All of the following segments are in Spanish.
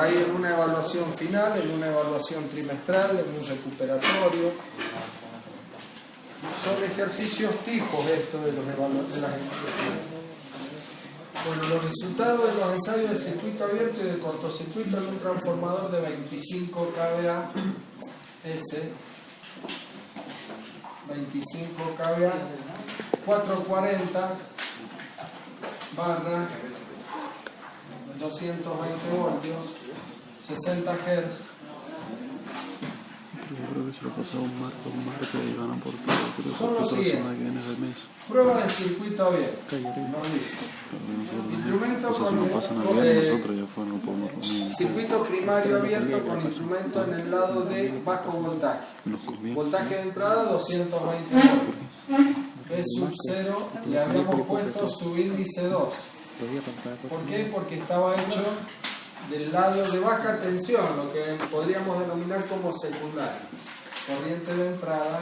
ahí en una evaluación final, en una evaluación trimestral, en un recuperatorio. Son ejercicios tipos estos de las evaluaciones. Bueno, los resultados de los ensayos de circuito abierto y de cortocircuito en un transformador de 25 kVA S, 25 kVA, 440 barra 220 voltios, 60 Hz. Yo creo que se lo pasó a un marco y ganan por todo. Son los siguientes. Prueba de circuito abierto. Nos dice. Instrumento con circuito primario abierto con instrumento en el lado de bajo voltaje. Voltaje de entrada 220 voltios. P sub 0 le habíamos puesto subíndice 2. ¿Por qué? Porque estaba hecho del lado de baja tensión, lo que podríamos denominar como secundario. Corriente de entrada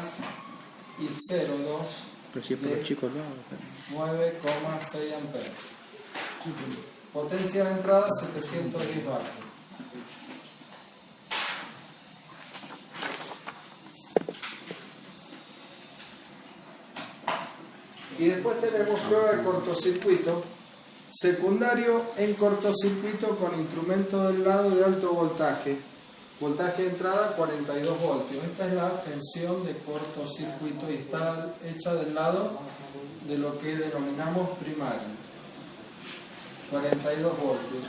y 0,2 de 9,6 amperes. Potencia de entrada 710 vatios. Y después tenemos prueba de cortocircuito. Secundario en cortocircuito con instrumento del lado de alto voltaje. Voltaje de entrada 42 voltios. Esta es la tensión de cortocircuito y está hecha del lado de lo que denominamos primario. 42 voltios.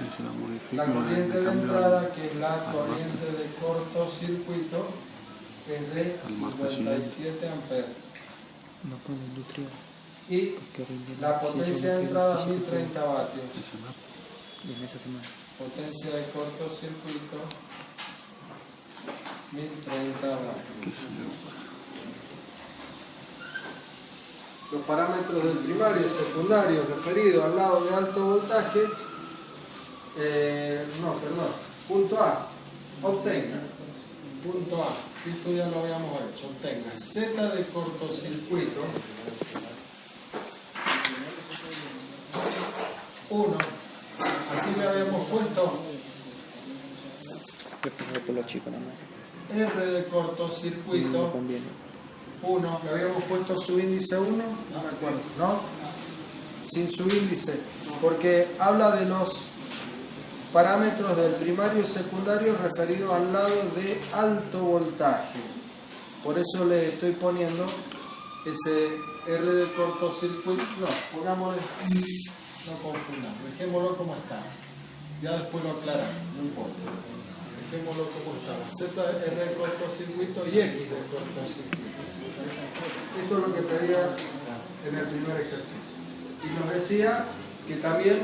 La corriente de entrada, que es la corriente de cortocircuito, es de 57 amperes. Y la potencia de entrada 1030 vatios. Potencia de cortocircuito 1030 vatios. Los parámetros del primario y secundario referidos al lado de alto voltaje, punto A, obtenga, punto A, esto ya lo habíamos hecho, obtenga Z de cortocircuito 1, así le habíamos puesto R de cortocircuito 1, le habíamos puesto subíndice 1, no me acuerdo, ¿no? Sin subíndice, porque habla de los parámetros del primario y secundario referidos al lado de alto voltaje. Por eso le estoy poniendo ese R de cortocircuito, no, pongámosle, no confundamos, dejémoslo como está. Ya después lo aclaramos, no importa. Dejémoslo como estaba. Z, R de cortocircuito y X de cortocircuito. Esto es lo que pedía en el primer ejercicio. Y nos decía que también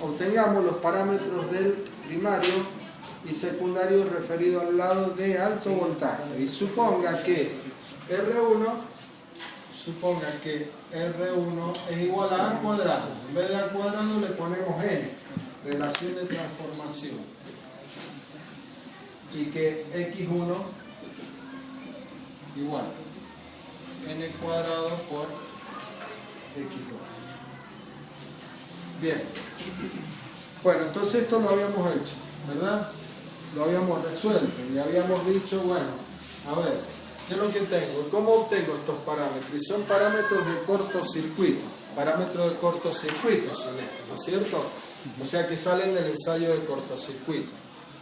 obtengamos los parámetros del primario y secundario referido al lado de alto voltaje. Y suponga que R1 es igual a A cuadrado. En vez de A cuadrado le ponemos N, relación de transformación. Y que X1 igual N cuadrado por X2. Bien. Bueno, entonces esto lo habíamos hecho, ¿verdad? Lo habíamos resuelto y habíamos dicho, bueno, a ver, ¿qué es lo que tengo? ¿Cómo obtengo estos parámetros? Y son parámetros de cortocircuito. Parámetros de cortocircuito son estos, ¿no es cierto? O sea que salen del ensayo de cortocircuito.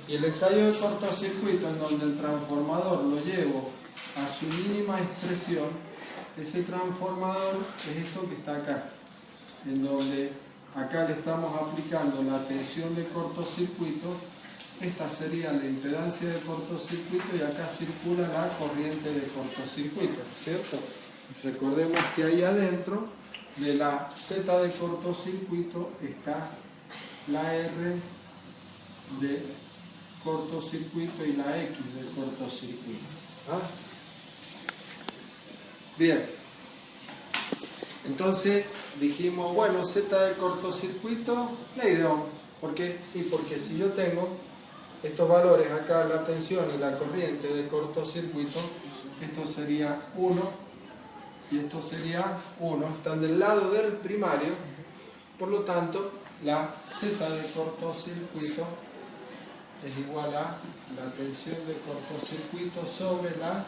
Y el ensayo de cortocircuito, en donde el transformador lo llevo a su mínima expresión, ese transformador es esto que está acá, en donde acá le estamos aplicando la tensión de cortocircuito. Esta sería la impedancia de cortocircuito y acá circula la corriente de cortocircuito, ¿cierto? Recordemos que ahí adentro de la Z de cortocircuito está la R de cortocircuito y la X de cortocircuito. ¿Ah? Bien. Entonces dijimos, bueno, Z de cortocircuito, ley de Ohm. ¿Por qué? Y porque si yo tengo estos valores acá, la tensión y la corriente de cortocircuito, esto sería 1 y esto sería 1, están del lado del primario, por lo tanto la Z de cortocircuito es igual a la tensión de cortocircuito sobre la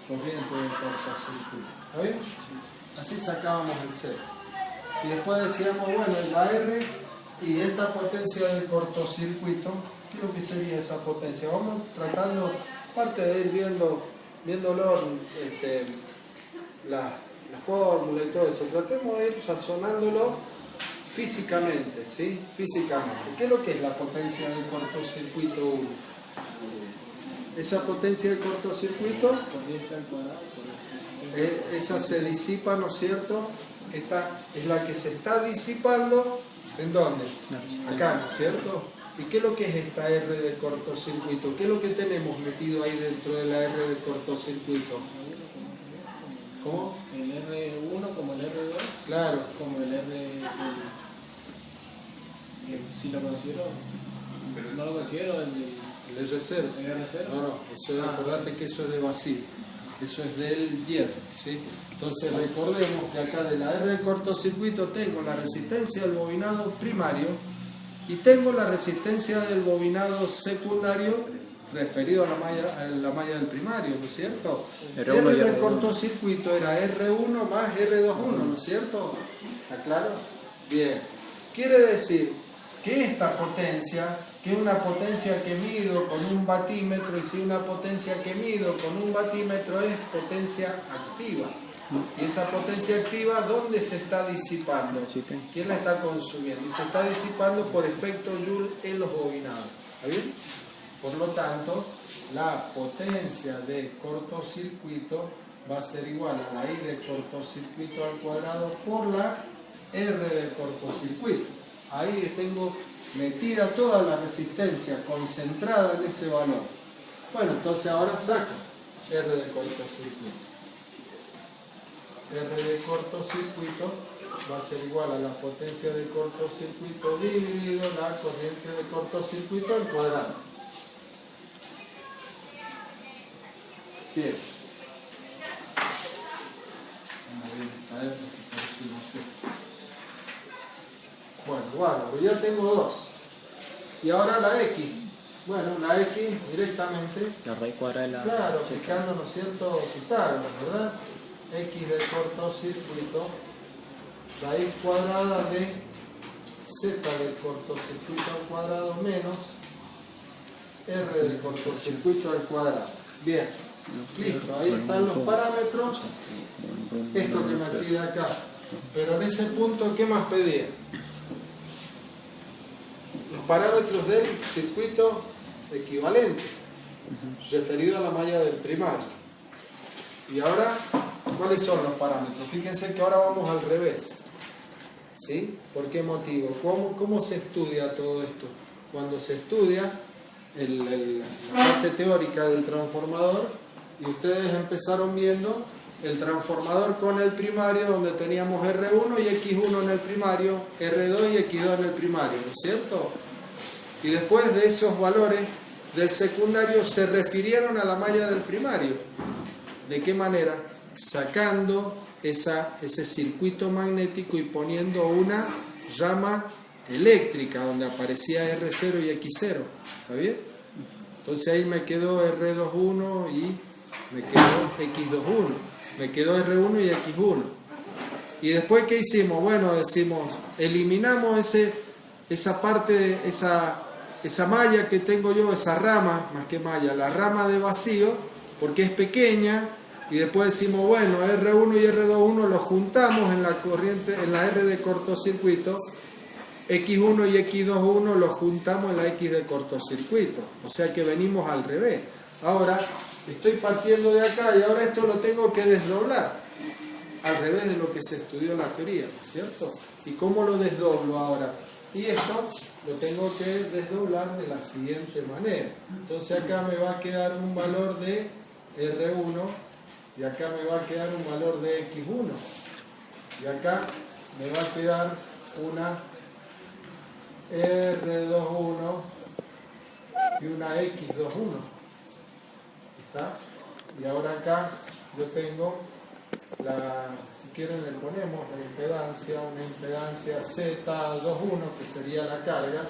corriente de cortocircuito. ¿Está bien? Así sacábamos el C. Y después decíamos, bueno, la R y esta potencia de cortocircuito, ¿qué es lo que sería esa potencia? Vamos tratando, aparte de ir viéndolo, la fórmula y todo eso, tratemos de ir razonándolo físicamente, ¿sí? Físicamente. ¿Qué es lo que es la potencia de cortocircuito 1? Esa potencia de cortocircuito, esa se disipa, ¿no es cierto? Esta es la que se está disipando, ¿en dónde? Acá, ¿no es cierto? ¿Y qué es lo que es esta R de cortocircuito? ¿Qué es lo que tenemos metido ahí dentro de la R de cortocircuito? ¿Cómo? El R1 como el R2. Claro. Como el R... que si lo considero... No lo considero el R0. El R0. No, eso, acordate que eso es de vacío. Eso es del hierro, ¿sí? Entonces recordemos que acá de la R de cortocircuito tengo la resistencia del bobinado primario y tengo la resistencia del bobinado secundario referido a la malla del primario, ¿no es cierto? R del cortocircuito era R1 más R21, ¿no es cierto? ¿Está claro? Bien. Quiere decir que esta potencia, que es una potencia que mido con un batímetro, y si una potencia que mido con un batímetro es potencia activa. Y esa potencia activa, ¿dónde se está disipando? ¿Quién la está consumiendo? Y se está disipando por efecto Joule en los bobinados. ¿Está bien? Por lo tanto, la potencia de cortocircuito va a ser igual a la I de cortocircuito al cuadrado por la R de cortocircuito. Ahí tengo metida toda la resistencia concentrada en ese valor. Bueno, entonces ahora saco R de cortocircuito. R de cortocircuito va a ser igual a la potencia de cortocircuito dividido la corriente de cortocircuito al cuadrado. Bien. Bueno, pues ya tengo dos. Y ahora la X. Bueno, la X directamente. La raíz cuadrada de la... Claro, aplicando, ¿no es cierto? Pitágoras, ¿verdad? X de cortocircuito, raíz cuadrada de Z de cortocircuito al cuadrado menos R de cortocircuito al cuadrado. Bien, listo, ahí están los parámetros. Esto que me pide acá. Pero en ese punto, ¿qué más pedía? Los parámetros del circuito equivalente, referido a la malla del primario. Y ahora, ¿cuáles son los parámetros? Fíjense que ahora vamos al revés. ¿Sí? ¿Por qué motivo? ¿Cómo se estudia todo esto? Cuando se estudia la parte teórica del transformador, y ustedes empezaron viendo el transformador con el primario, donde teníamos R1 y X1 en el primario, R2 y X2 en el primario, ¿no es cierto? Y después de esos valores del secundario se refirieron a la malla del primario. ¿De qué manera? Sacando ese circuito magnético y poniendo una rama eléctrica donde aparecía R0 y X0. ¿Está bien? Entonces ahí me quedó R21 y me quedó X21. Me quedó R1 y X1. Y después, ¿qué hicimos? Bueno, decimos, eliminamos esa parte, esa malla que tengo yo, esa rama, más que malla, la rama de vacío, porque es pequeña, y después decimos, bueno, R1 y R21 los juntamos en la corriente, en la R de cortocircuito, X1 y X21 los juntamos en la X de cortocircuito, o sea que venimos al revés. Ahora estoy partiendo de acá y ahora esto lo tengo que desdoblar, al revés de lo que se estudió en la teoría, ¿cierto? ¿Y cómo lo desdoblo ahora? Y esto lo tengo que desdoblar de la siguiente manera. Entonces acá me va a quedar un valor de R1 y acá me va a quedar un valor de X1 y acá me va a quedar una R21 y una X21. ¿Está? Y ahora acá yo tengo si quieren le ponemos la impedancia, una impedancia Z21 que sería la carga,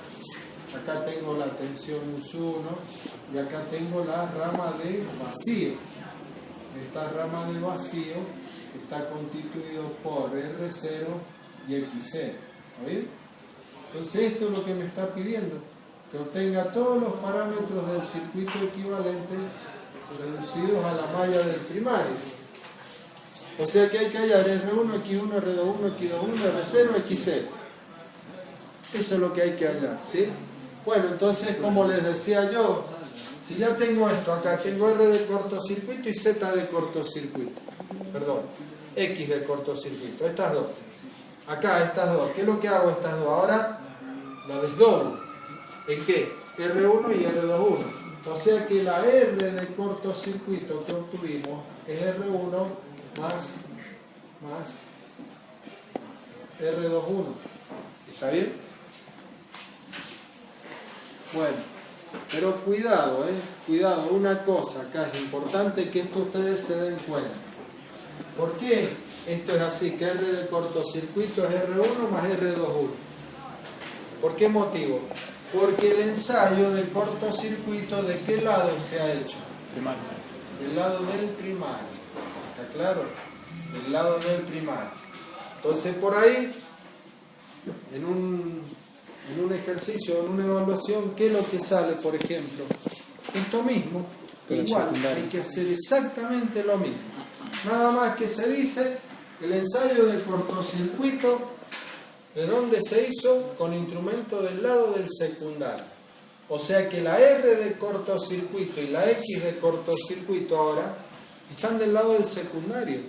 acá tengo la tensión US1 y acá tengo la rama de vacío. Esta rama de vacío está constituido por R0 y X0. ¿Está bien? Entonces esto es lo que me está pidiendo, que obtenga todos los parámetros del circuito equivalente reducidos a la malla del primario. O sea que hay que hallar R1, X1, R21, X21, R0, X0. Eso es lo que hay que hallar, ¿sí? Bueno, entonces, como les decía yo, si ya tengo esto acá, tengo R de cortocircuito y Z de cortocircuito. Perdón, X de cortocircuito, estas dos. Acá, estas dos. ¿Qué es lo que hago estas dos? Ahora la desdoblo. ¿En qué? R1 y R21. O sea que la R de cortocircuito que obtuvimos es R1 más R21. ¿Está bien? Bueno, pero cuidado, cuidado, una cosa acá es importante que esto ustedes se den cuenta. ¿Por qué esto es así? Que R de cortocircuito es R1 más R21. ¿Por qué motivo? Porque el ensayo de cortocircuito, ¿de qué lado se ha hecho? Primario. Del lado del primario. ¿Está claro? Del lado del primario. Entonces por ahí, en un ejercicio, en una evaluación, ¿qué es lo que sale, por ejemplo? Esto mismo, pero igual, secundario. hay que hacer exactamente lo mismo. Nada más que se dice, el ensayo de cortocircuito, ¿de dónde se hizo? Con instrumento del lado del secundario. O sea que la R de cortocircuito y la X de cortocircuito ahora están del lado del secundario.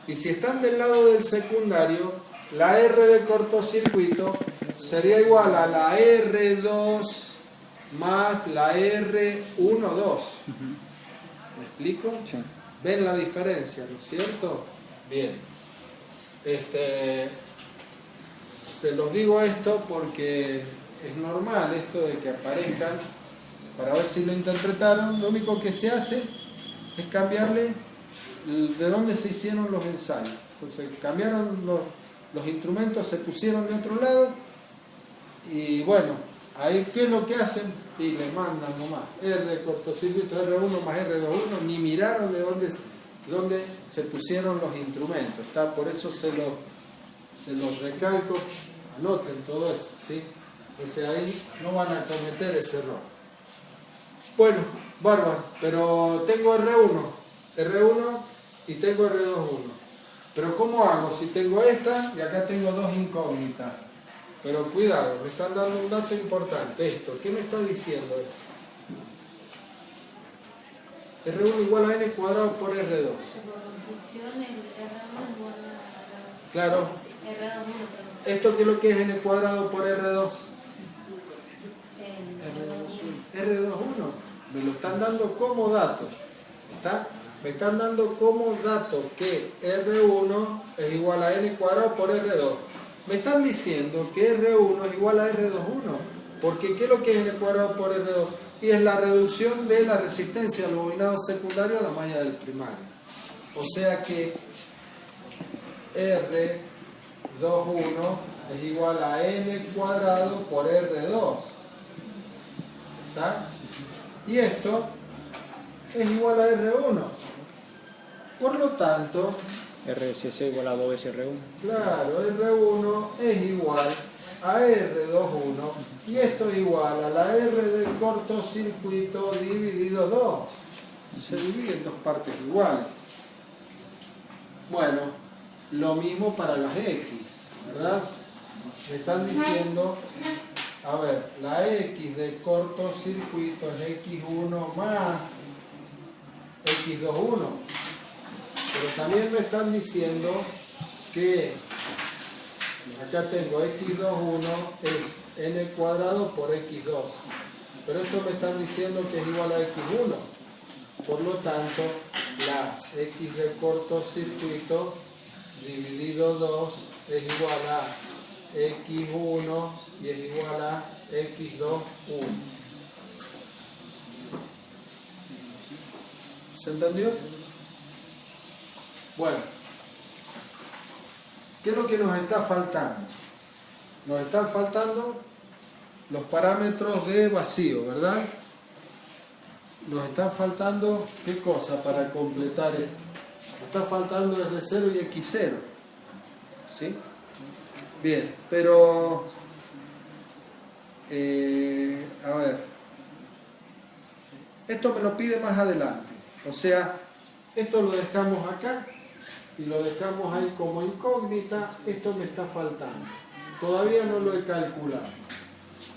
Y si están del lado del secundario, la R de cortocircuito sería igual a la R2 más la R12. ¿Me explico? Sí. ¿Ven la diferencia, no es cierto? Bien. Se los digo esto porque es normal esto de que aparezcan, para ver si lo interpretaron. Lo único que se hace es cambiarle de dónde se hicieron los ensayos. Entonces cambiaron los instrumentos, se pusieron de otro lado y bueno, ahí ¿qué es lo que hacen? Y le mandan nomás R de cortocircuito, R1 más R21, ni miraron de dónde se pusieron los instrumentos, ¿está? Por eso se los recalco, anoten todo eso, ¿sí? Entonces ahí no van a cometer ese error. Bueno, bárbaro, pero tengo R1 y tengo R21. Pero ¿cómo hago? Si tengo esta y acá tengo dos incógnitas. Pero cuidado, me están dando un dato importante. Esto, ¿qué me está diciendo esto? R1 igual a N cuadrado por R2. Por función, el R1 igual a Claro. R21, perdón. ¿Esto qué es lo que es N cuadrado por R2? R21. Me lo están dando como dato. ¿Está? Me están dando como dato que R1 es igual a N cuadrado por R2. Me están diciendo que R1 es igual a R21. Porque ¿qué es lo que es N cuadrado por R2? Y es la reducción de la resistencia al bobinado secundario a la malla del primario. O sea que R21 es igual a N cuadrado por R2. ¿Está? Y esto es igual a R1. Por lo tanto, RSC igual a 2SR1. claro, R1 es igual a R21 y esto es igual a la R del cortocircuito dividido 2. Se divide en dos partes iguales. Bueno, lo mismo para las X, ¿verdad? Me están diciendo, a ver, la X de cortocircuito es X1 más X21. Pero también me están diciendo que acá tengo X21 es N cuadrado por X2. Pero esto me están diciendo que es igual a X1. Por lo tanto, la X de cortocircuito dividido 2 es igual a X1 y es igual a X2, 1. ¿Se entendió? Bueno, ¿qué es lo que nos está faltando? Nos están faltando los parámetros de vacío, ¿verdad? Nos están faltando, ¿qué cosa para completar esto? Nos está faltando R0 y X0. ¿Sí? Bien, pero... a ver. Esto me lo pide más adelante. O sea, esto lo dejamos acá y lo dejamos ahí como incógnita. Esto me está faltando. Todavía no lo he calculado.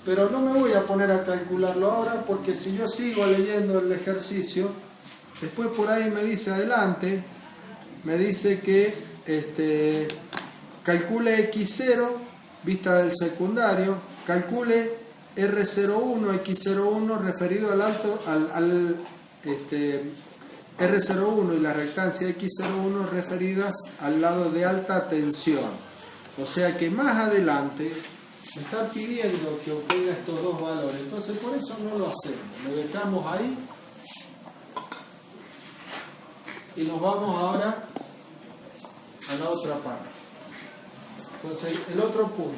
Pero no me voy a poner a calcularlo ahora porque si yo sigo leyendo el ejercicio, después por ahí me dice adelante, me dice que calcule X0, vista del secundario, calcule R01, X01 referido al R01 y la reactancia X01 referidas al lado de alta tensión. O sea que más adelante me están pidiendo que obtenga estos dos valores, entonces por eso no lo hacemos, lo dejamos ahí y nos vamos ahora a la otra parte. Entonces el otro punto,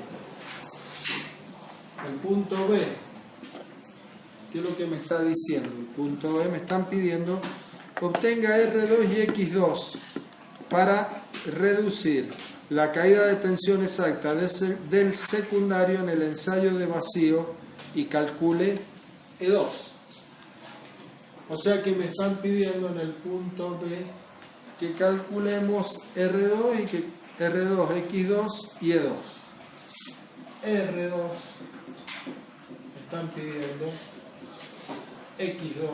el punto B, ¿qué es lo que me está diciendo? El punto B me están pidiendo que obtenga R2 y X2 para reducir la caída de tensión exacta del secundario en el ensayo de vacío y calcule E2. O sea que me están pidiendo en el punto B que calculemos R2 y que R2, X2 y E2. R2 me están pidiendo X2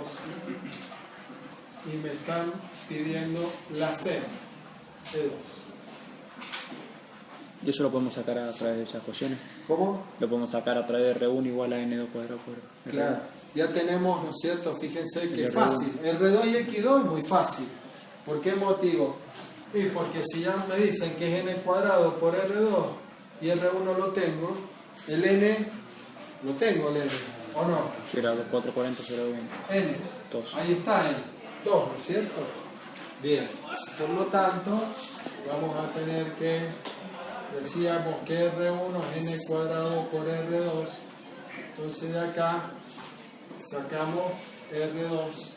y me están pidiendo la FEM E2. ¿Y eso lo podemos sacar a través de esas ecuaciones? ¿Cómo? Lo podemos sacar a través de R1 igual a N2 cuadrado por R2. Claro, ya tenemos, ¿no es cierto? Fíjense que Y es R2. fácil. R2 y X2 es muy fácil. ¿Por qué motivo? Y porque si ya me dicen que es N cuadrado por R2 y R1 lo tengo, el N lo tengo, el N, ¿o no? Si era 440, será 20. N. 2. Ahí está N. 2, ¿no es cierto? Bien. Por lo tanto, vamos a tener que, decíamos que R1 es N cuadrado por R2. Entonces de acá sacamos R2,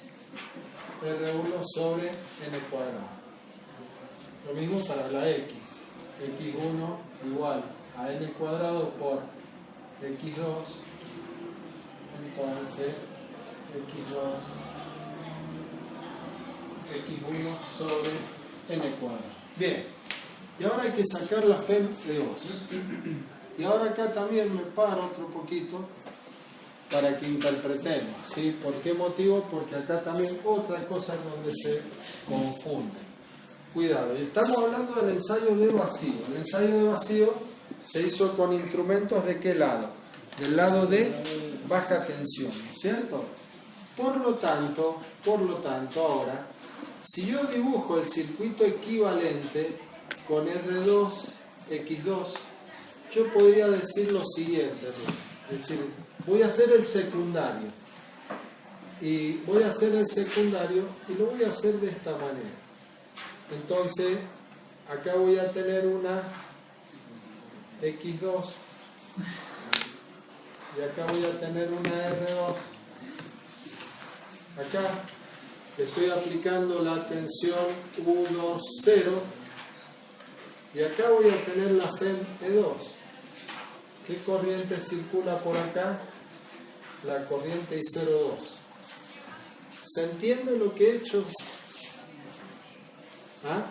R1 sobre N cuadrado. Lo mismo para la X. X1 igual a N cuadrado por X2. Entonces, X2, X1 sobre N cuadrado. Bien. Y ahora hay que sacar la FEM de 2. Y ahora acá también me paro otro poquito para que interpretemos, ¿sí? ¿Por qué motivo? Porque acá también otra cosa en donde se confunde. Cuidado, estamos hablando del ensayo de vacío. El ensayo de vacío se hizo con instrumentos ¿de qué lado? Del lado de baja tensión, ¿cierto? Por lo tanto, ahora, si yo dibujo el circuito equivalente con R2, X2, yo podría decir lo siguiente, es decir, voy a hacer el secundario y lo voy a hacer de esta manera. Entonces, acá voy a tener una X2 y acá voy a tener una R2. Acá estoy aplicando la tensión U2, 0 y acá voy a tener la FEM E2. ¿Qué corriente circula por acá? La corriente I02. ¿Se entiende lo que he hecho? ¿Ah?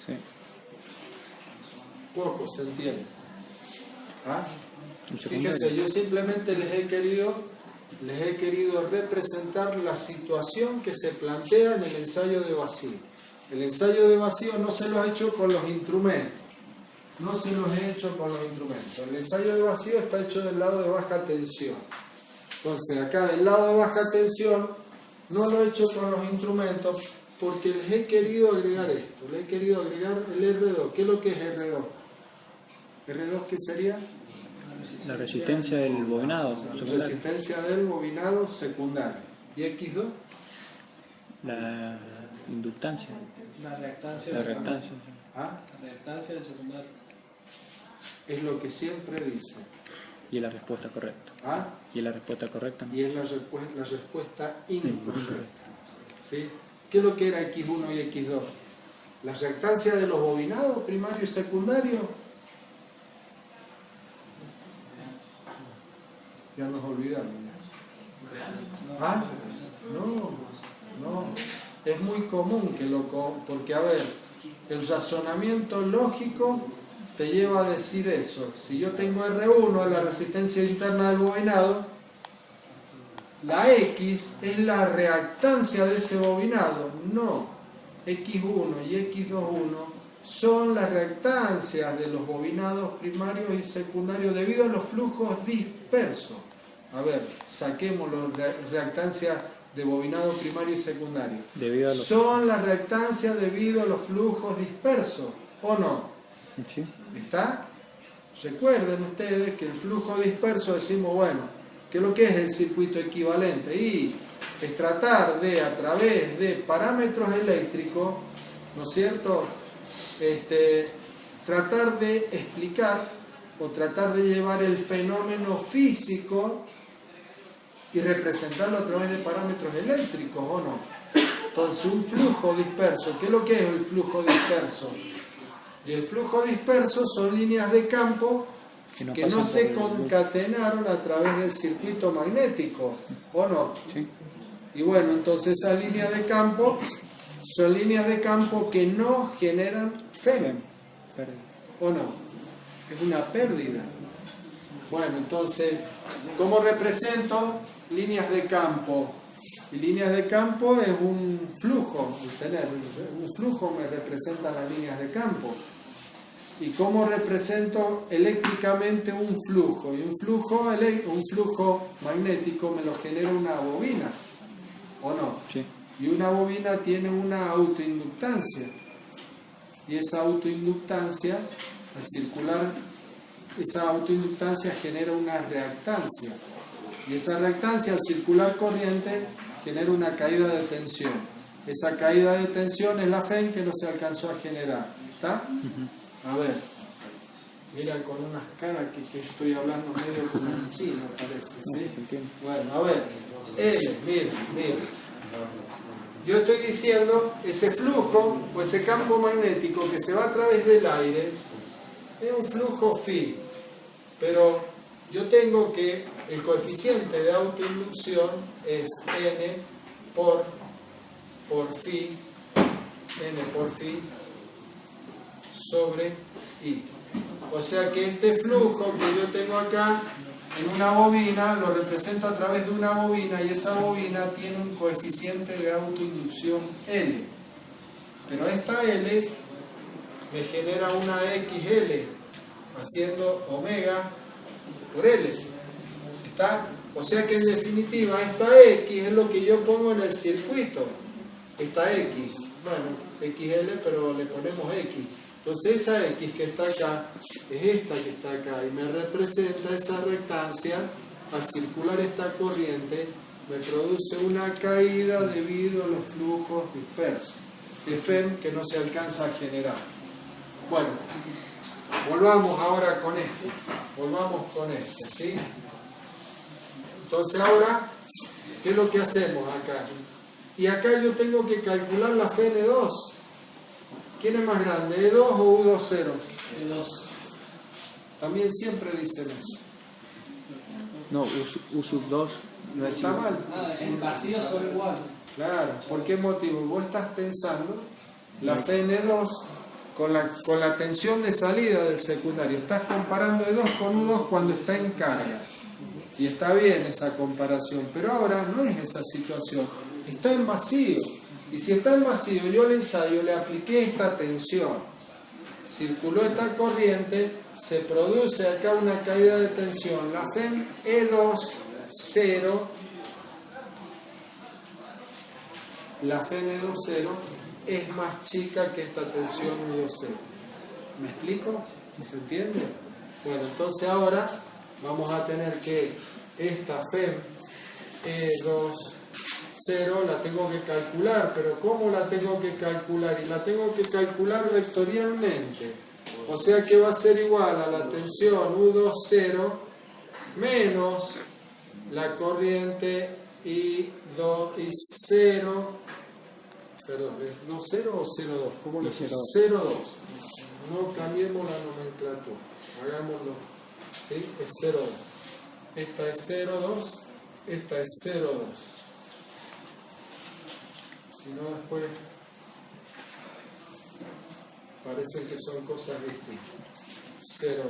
Sí. Poco se entiende. ¿Ah? El secundario. Fíjense, yo simplemente les he querido representar la situación que se plantea en el ensayo de vacío. El ensayo de vacío no se lo he hecho con los instrumentos. El ensayo de vacío está hecho del lado de baja tensión. Entonces, acá del lado de baja tensión no lo he hecho con los instrumentos porque les he querido agregar esto. Le he querido agregar el R2. ¿Qué es lo que es R2? ¿R2 qué sería? La resistencia del bobinado secundario. Resistencia del bobinado secundario. ¿Y X2? La inductancia. La reactancia La del secundario. reactancia. ¿Ah? La reactancia del secundario. Es lo que siempre dice. Y la respuesta correcta. ¿Ah? Y la respuesta correcta. Y es la respuesta incorrecta. ¿Sí? ¿Qué es lo que era X1 y X2? ¿La reactancia de los bobinados, primario y secundario? Ya nos olvidamos. ¿Ah? No. Es muy común que porque a ver, el razonamiento lógico te lleva a decir eso. Si yo tengo R1, la resistencia interna del bobinado, la X es la reactancia de ese bobinado. No, X1 y X21 son las reactancias de los bobinados primarios y secundarios debido a los flujos dispersos. A ver, saquemos las reactancias de bobinado primario y secundario. Son las reactancias debido a los flujos dispersos, ¿o no? Sí. ¿Está? Recuerden ustedes que el flujo disperso, decimos, bueno, ¿qué es lo que es el circuito equivalente? Y es tratar de, a través de parámetros eléctricos, ¿no es cierto?, tratar de explicar o tratar de llevar el fenómeno físico y representarlo a través de parámetros eléctricos, ¿o no? Entonces, un flujo disperso, ¿qué es lo que es el flujo disperso? Y el flujo disperso son líneas de campo que no se concatenaron a través del circuito magnético, ¿o no? Sí. Y bueno, entonces esas líneas de campo son líneas de campo que no generan FEM, ¿o no? Es una pérdida. Bueno, entonces, ¿cómo represento líneas de campo? Y líneas de campo es un flujo, un flujo me representa las líneas de campo. ¿Y cómo represento eléctricamente un flujo? Y un flujo magnético me lo genera una bobina, ¿o no? Sí. Y una bobina tiene una autoinductancia. Y esa autoinductancia, al circular, esa autoinductancia genera una reactancia. Y esa reactancia, al circular corriente, genera una caída de tensión. Esa caída de tensión es la FEM que no se alcanzó a generar. ¿Está? A ver, mira con unas caras que estoy hablando medio como en chino, parece, ¿sí? Bueno, a ver, mira. Yo estoy diciendo, ese flujo o ese campo magnético que se va a través del aire es un flujo phi, pero yo tengo que el coeficiente de autoinducción es n por phi, sobre I. O sea que este flujo que yo tengo acá en una bobina lo represento a través de una bobina y esa bobina tiene un coeficiente de autoinducción L. Pero esta L me genera una XL haciendo omega por L. ¿Está? O sea que en definitiva esta X es lo que yo pongo en el circuito. Esta X, bueno, XL pero le ponemos X. Entonces esa X que está acá es esta que está acá y me representa esa reactancia. Al circular esta corriente me produce una caída debido a los flujos dispersos de FEM que no se alcanza a generar. Bueno, volvamos ahora con este, ¿sí? Entonces ahora, ¿qué es lo que hacemos acá? Y acá yo tengo que calcular la FN2. ¿Quién es más grande, E2 o U20? E2. También siempre dicen eso. No, U2 no es Está mal. Nada, en vacío son igual. Claro, ¿por qué motivo? Vos estás pensando la FN2 con la tensión de salida del secundario. Estás comparando E2 con U2 cuando está en carga. Y está bien esa comparación, pero ahora no es esa situación. Está en vacío. Y si está en vacío, yo al ensayo le apliqué esta tensión. Circuló esta corriente, se produce acá una caída de tensión. La FEM E2, 0. La FEM E2, 0 es más chica que esta tensión U2, 0. ¿Me explico? ¿Se entiende? Bueno, entonces ahora vamos a tener que esta FEM E2, 0 la tengo que calcular, pero ¿cómo la tengo que calcular? Y la tengo que calcular vectorialmente, o sea que va a ser igual a la tensión U2, 0 menos la corriente I0, perdón, ¿es 2,0 o 0,2? ¿Cómo le puse? 0,2. No cambiemos la nomenclatura, hagámoslo, ¿sí? Es 0,2. Esta es 0,2, esta es 0,2. Si no, después parece que son cosas distintas. 0,2.